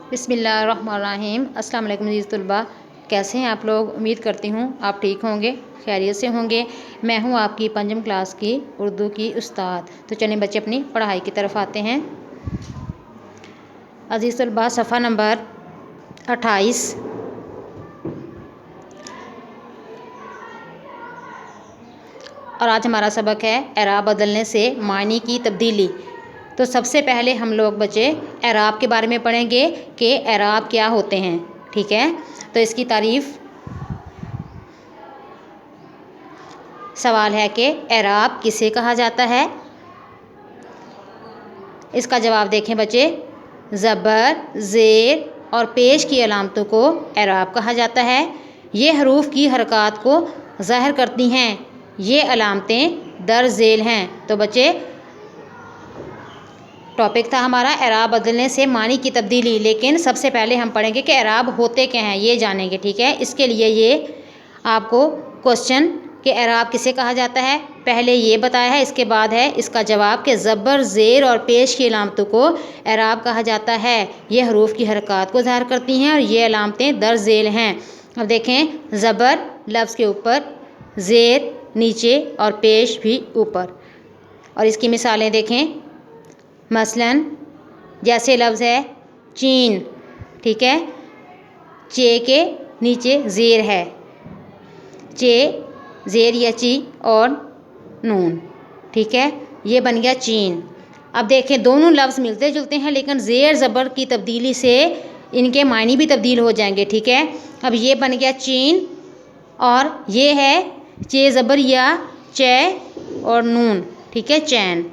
बिस्मिल्लाहिर्रहमानिर्रहीम। अस्सलाम वालेकुम अज़ीज़ तलबा, कैसे हैं आप लोग। उम्मीद करती हूँ आप ठीक होंगे, खैरियत से होंगे। मैं हूँ आपकी पंचम क्लास की उर्दू की उस्ताद। तो चलें बच्चे अपनी पढ़ाई की तरफ आते हैं। अज़ीज़ तलबा, सफ़ा नंबर 28 और आज हमारा सबक है एराब बदलने से मानी की तब्दीली। तो सबसे पहले हम लोग बच्चे एराब के बारे में पढ़ेंगे कि एराब क्या होते हैं, ठीक है। तो इसकी तारीफ़, सवाल है कि एराब किसे कहा जाता है। इसका जवाब देखें बच्चे। ज़बर, ज़ेर और पेश की अलामतों को एराब कहा जाता है। ये हरूफ की हरकत को ज़ाहिर करती हैं। ये अलामतें दर झेल हैं। तो बच्चे टॉपिक था हमारा एराब बदलने से मानी की तब्दीली, लेकिन सबसे पहले हम पढ़ेंगे कि एराब होते क्या हैं, ये जानेंगे, ठीक है। इसके लिए ये आपको क्वेश्चन कि एराब किसे कहा जाता है पहले ये बताया है, इसके बाद है इसका जवाब कि ज़बर, ज़ेर और पेश की अलामतों को एराब कहा जाता है। ये हरूफ की हरकत को ज़ाहिर करती हैं और ये अलामतें दर झेल हैं। अब देखें, ज़बर लफ्ज़ के ऊपर, ज़ेर नीचे और पेश भी ऊपर। और इसकी मिसालें देखें। मसलन जैसे लफ्ज़ है चीन, ठीक है, चे के नीचे ज़ेर है, चे ज़ेर या ची और नून, ठीक है, ये बन गया चीन। अब देखें दोनों लफ्ज़ मिलते जुलते हैं, लेकिन ज़ेर ज़बर की तब्दीली से इनके मानी भी तब्दील हो जाएंगे, ठीक है। अब ये बन गया चीन और ये है चे ज़बर या चे और नून, ठीक है, चैन,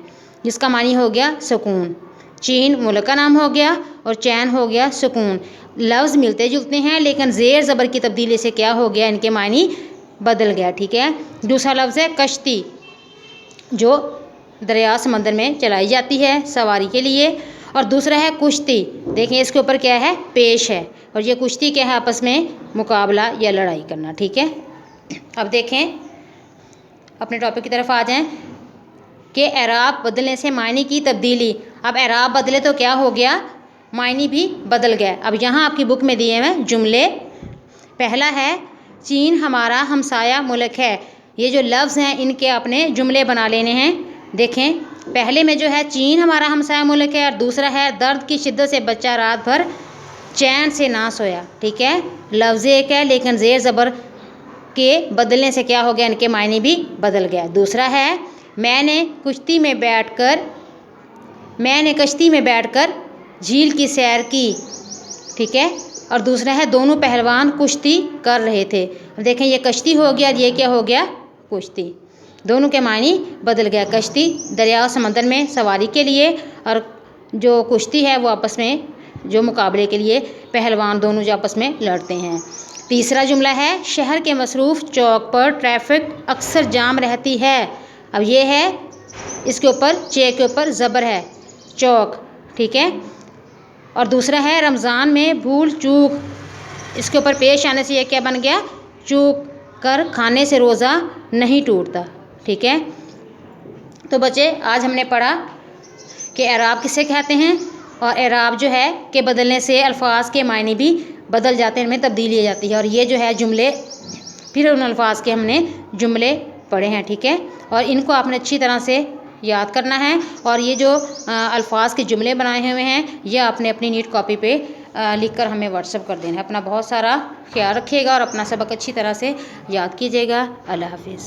जिसका मानी हो गया सुकून। चीन मुल्क का नाम हो गया और चैन हो गया सुकून। लफ्ज़ मिलते जुलते हैं, लेकिन ज़ेर ज़बर की तब्दीली से क्या हो गया, इनके मानी बदल गया, ठीक है। दूसरा लफ्ज़ है कश्ती, जो दरिया समंदर में चलाई जाती है सवारी के लिए। और दूसरा है कुश्ती। देखें इसके ऊपर क्या है, पेश है, और ये कुश्ती क्या है, आपस में मुकाबला या लड़ाई करना, ठीक है। अब देखें अपने टॉपिक की तरफ आ जाएं कि एराब बदलने से मायने की तब्दीली। अब एराब बदले तो क्या हो गया, मायने भी बदल गए। अब यहाँ आपकी बुक में दिए हैं जुमले। पहला है चीन हमारा हमसाया मुल्क है। ये जो लफ्ज़ हैं इनके अपने जुमले बना लेने हैं। देखें पहले में जो है चीन हमारा हमसाया मुल्क है, और दूसरा है दर्द की शिद्दत से बच्चा रात भर चैन से ना सोया, ठीक है। लफ्ज़ एक है, लेकिन ज़ेर ज़बर के बदलने से क्या हो गया, इनके मायने भी बदल गया। दूसरा है मैंने कश्ती में बैठकर झील की सैर की, ठीक है। और दूसरा है दोनों पहलवान कुश्ती कर रहे थे। देखें ये कश्ती हो गया, ये क्या हो गया, कुश्ती। दोनों के मानी बदल गया। कश्ती दरिया समंदर में सवारी के लिए, और जो कुश्ती है वो आपस में जो मुकाबले के लिए पहलवान दोनों जो आपस में लड़ते हैं। तीसरा जुमला है शहर के मसरूफ़ चौक पर ट्रैफिक अक्सर जाम रहती है। अब ये है इसके ऊपर चे के ऊपर ज़बर है, चौक, ठीक है। और दूसरा है रमज़ान में भूल चूक, इसके ऊपर पेश आने से ये क्या बन गया, चूक कर खाने से रोज़ा नहीं टूटता, ठीक है। तो बच्चे आज हमने पढ़ा कि एराब किसे कहते हैं, और एराब जो है कि बदलने से अल्फाज के मायने भी बदल जाते हैं, इनमें तब्दीली आ जाती है। और ये जो है जुमले, फिर उन अल्फाज के हमने जुमले पढ़े हैं, ठीक है। और इनको आपने अच्छी तरह से याद करना है। और ये जो अल्फाज के जुमले बनाए हुए हैं ये आपने अपनी नीट कॉपी पे लिखकर हमें व्हाट्सअप कर देना है। अपना बहुत सारा ख्याल रखिएगा और अपना सबक अच्छी तरह से याद कीजिएगा। अल्लाह हाफिज़।